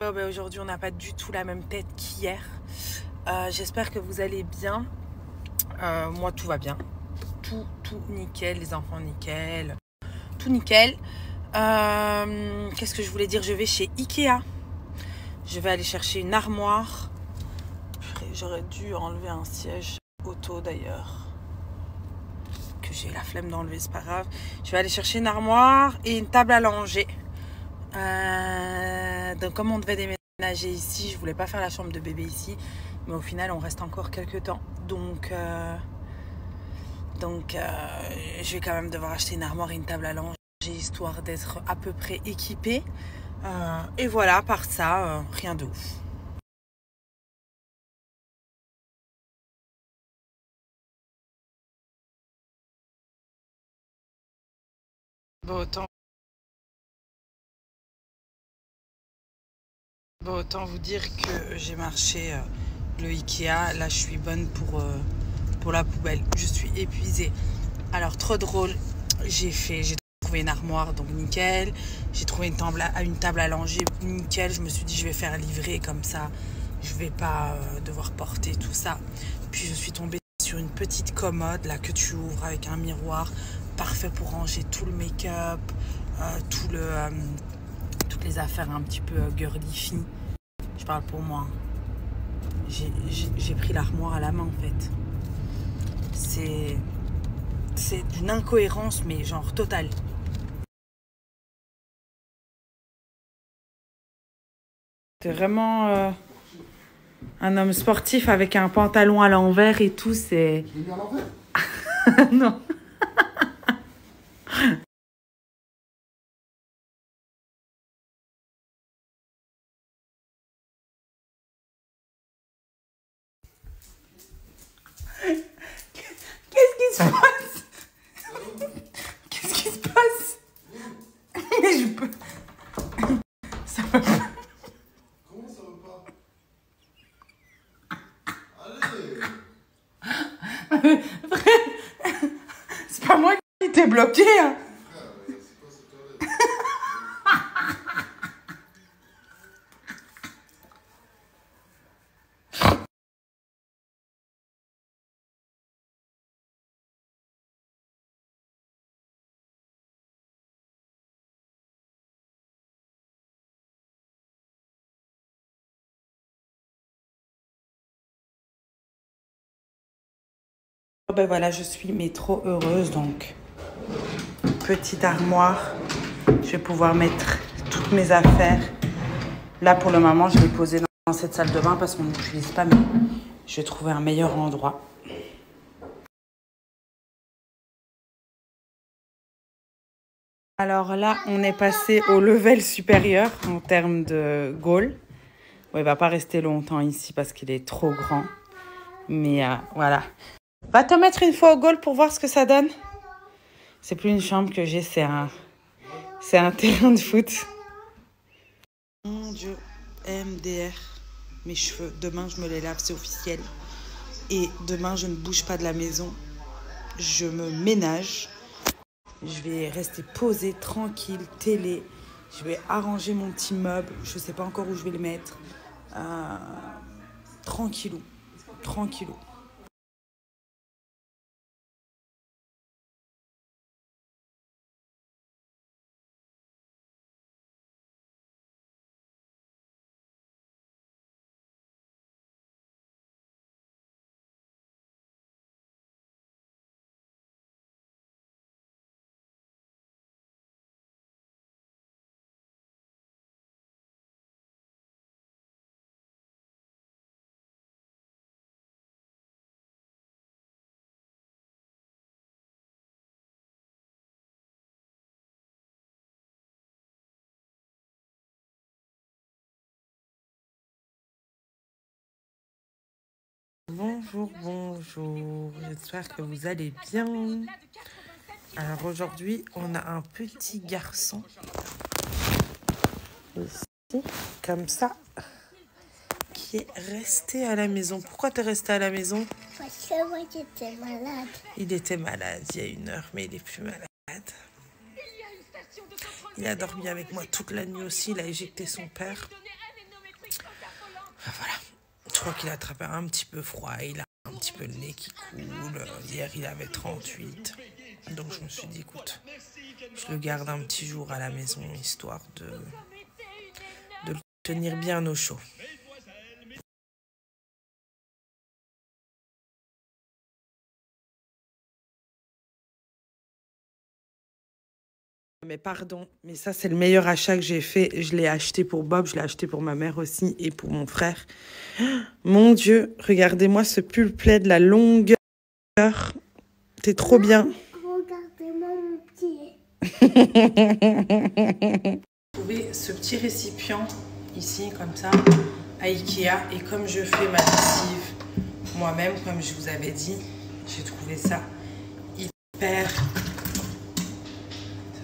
Aujourd'hui, on n'a pas du tout la même tête qu'hier. J'espère que vous allez bien. Moi, tout va bien. Tout nickel, les enfants nickel. Tout nickel. Qu'est-ce que je voulais dire? Je vais chez Ikea. Je vais aller chercher une armoire. J'aurais dû enlever un siège auto d'ailleurs. Que j'ai la flemme d'enlever, c'est pas grave. Je vais aller chercher une armoire et une table à langer. Donc comme on devait déménager ici, je voulais pas faire la chambre de bébé ici, mais au final on reste encore quelques temps, donc je vais quand même devoir acheter une armoire et une table à langer histoire d'être à peu près équipée, et voilà, par ça rien de ouf. Autant vous dire que j'ai marché le Ikea. Là, je suis bonne pour la poubelle. Je suis épuisée. Alors, trop drôle. J'ai trouvé une armoire, donc nickel. J'ai trouvé une table à langer, nickel. Je me suis dit, je vais faire livrer comme ça. Je vais pas devoir porter tout ça. Puis, je suis tombée sur une petite commode là que tu ouvres avec un miroir. Parfait pour ranger tout le make-up, toutes les affaires un petit peu girly-fille. Je parle pour moi. J'ai pris l'armoire à la main en fait. C'est d'une incohérence, mais genre totale. C'est vraiment un homme sportif avec un pantalon à l'envers et tout. C'est. Il est à l'envers? Non. Qu'est-ce qui se passe? Qu'est-ce qui se passe? Mais je peux. Ça va pas. Comment ça va pas? Allez! C'est pas moi qui t'ai bloqué, hein. C'est quoi cette toilette? Ben voilà, je suis mais trop heureuse, donc petite armoire, je vais pouvoir mettre toutes mes affaires. Là pour le moment je vais poser dans cette salle de bain parce qu'on n'utilise pas, mais je vais trouver un meilleur endroit. Alors là on est passé au level supérieur en termes de goal. Bon, il va pas rester longtemps ici parce qu'il est trop grand, mais voilà. Va te mettre une fois au goal pour voir ce que ça donne. C'est plus une chambre que j'ai, c'est un terrain de foot. Mon Dieu, MDR, mes cheveux. Demain, je me les lave, c'est officiel. Et demain, je ne bouge pas de la maison. Je me ménage. Je vais rester posée, tranquille, télé. Je vais arranger mon petit meuble. Je ne sais pas encore où je vais le mettre. Tranquillou, tranquillou. Bonjour, bonjour, j'espère que vous allez bien. Alors aujourd'hui, on a un petit garçon, ici, comme ça, qui est resté à la maison. Pourquoi t'es resté à la maison? Parce que moi j'étais malade. Il était malade il y a 1 heure, mais il est plus malade. Il a dormi avec moi toute la nuit aussi, il a éjecté son père. Voilà. Je crois qu'il a attrapé un petit peu froid. Il a un petit peu le nez qui coule. Hier, il avait 38. Donc, je me suis dit, écoute, je le garde un petit jour à la maison, histoire de le tenir bien au chaud. Mais pardon, mais ça, c'est le meilleur achat que j'ai fait. Je l'ai acheté pour Bob, je l'ai acheté pour ma mère aussi et pour mon frère. Mon Dieu, regardez-moi ce pull plaid, la longueur. C'est trop bien. Regardez-moi mon pied. J'ai trouvé ce petit récipient ici, comme ça, à Ikea. Et comme je fais ma lessive moi-même, comme je vous avais dit, j'ai trouvé ça hyper...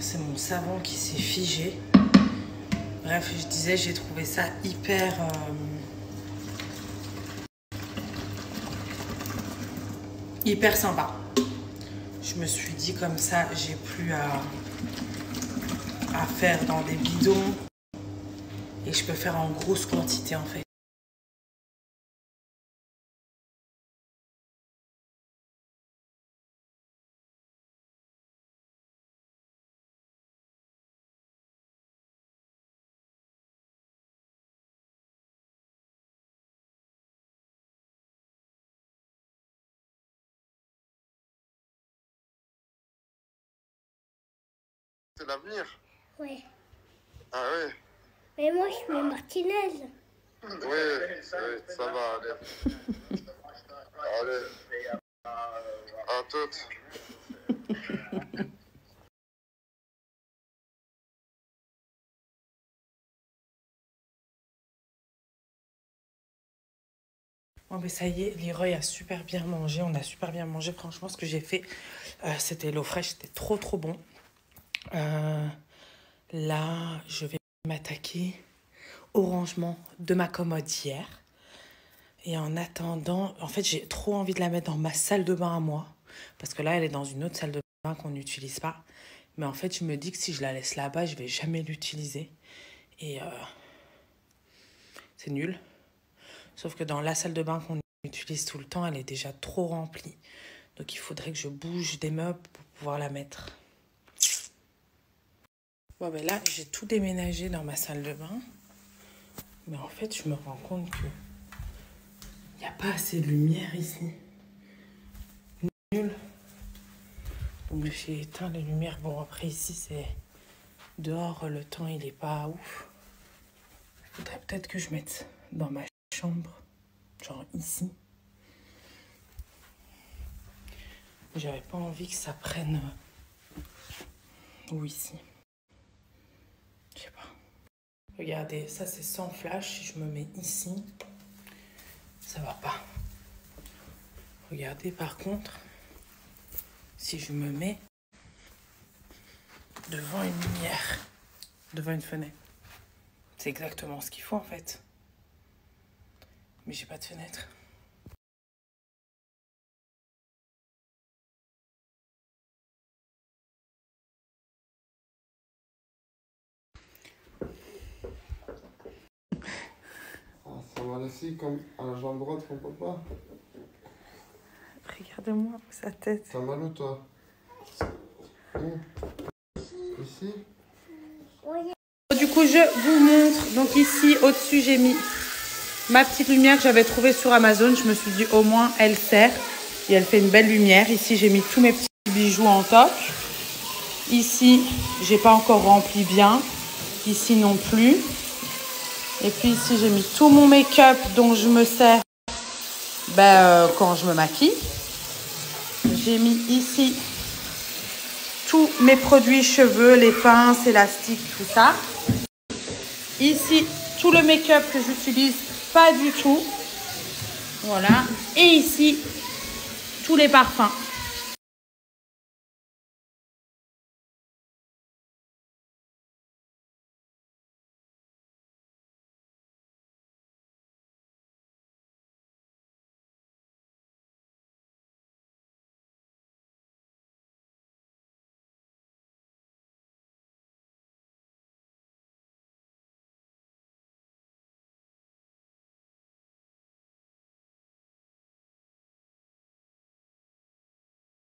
C'est mon savon qui s'est figé. Bref, je disais, j'ai trouvé ça hyper sympa. Je me suis dit comme ça, j'ai plus à faire dans des bidons et je peux faire en grosse quantité en fait. C'est l'avenir. Ouais. Ah ouais. Mais moi, je mets Martinez. Oui, ça va aller. Allez. À toutes. Bon, mais ça y est, Leroy a super bien mangé. On a super bien mangé. Franchement, ce que j'ai fait, c'était l'eau fraîche. C'était trop, trop bon. Là, je vais m'attaquer au rangement de ma commode hier. Et en attendant, en fait, j'ai trop envie de la mettre dans ma salle de bain à moi. Parce que là, elle est dans une autre salle de bain qu'on n'utilise pas. Mais en fait, je me dis que si je la laisse là-bas, je vais jamais l'utiliser. Et c'est nul. Sauf que dans la salle de bain qu'on utilise tout le temps, elle est déjà trop remplie. Donc, il faudrait que je bouge des meubles pour pouvoir la mettre. Bon, ben là, j'ai tout déménagé dans ma salle de bain. Mais en fait, je me rends compte que il n'y a pas assez de lumière ici. Nul. Donc, j'ai éteint les lumières. Bon, après, ici, c'est dehors. Le temps, il n'est pas ouf. Il faudrait peut-être que je mette dans ma chambre. Genre ici. J'avais pas envie que ça prenne... Ou ici. Je sais pas. Regardez, ça c'est sans flash. Si je me mets ici, ça va pas. Regardez par contre, si je me mets devant une lumière, devant une fenêtre, c'est exactement ce qu'il faut en fait. Mais j'ai pas de fenêtre. Ça va laisser comme à la jambe droite ton papa. Regardez-moi sa tête. T'as mal où toi? Où? Ici? Du coup, je vous montre. Donc ici, au-dessus, j'ai mis ma petite lumière que j'avais trouvée sur Amazon. Je me suis dit, au moins, elle sert. Et elle fait une belle lumière. Ici, j'ai mis tous mes petits bijoux en toc. Ici, j'ai pas encore rempli bien. Ici non plus. Et puis ici, j'ai mis tout mon make-up dont je me sers quand je me maquille. J'ai mis ici tous mes produits cheveux, les pinces, élastiques, tout ça. Ici, tout le make-up que j'utilise pas du tout. Voilà. Et ici, tous les parfums.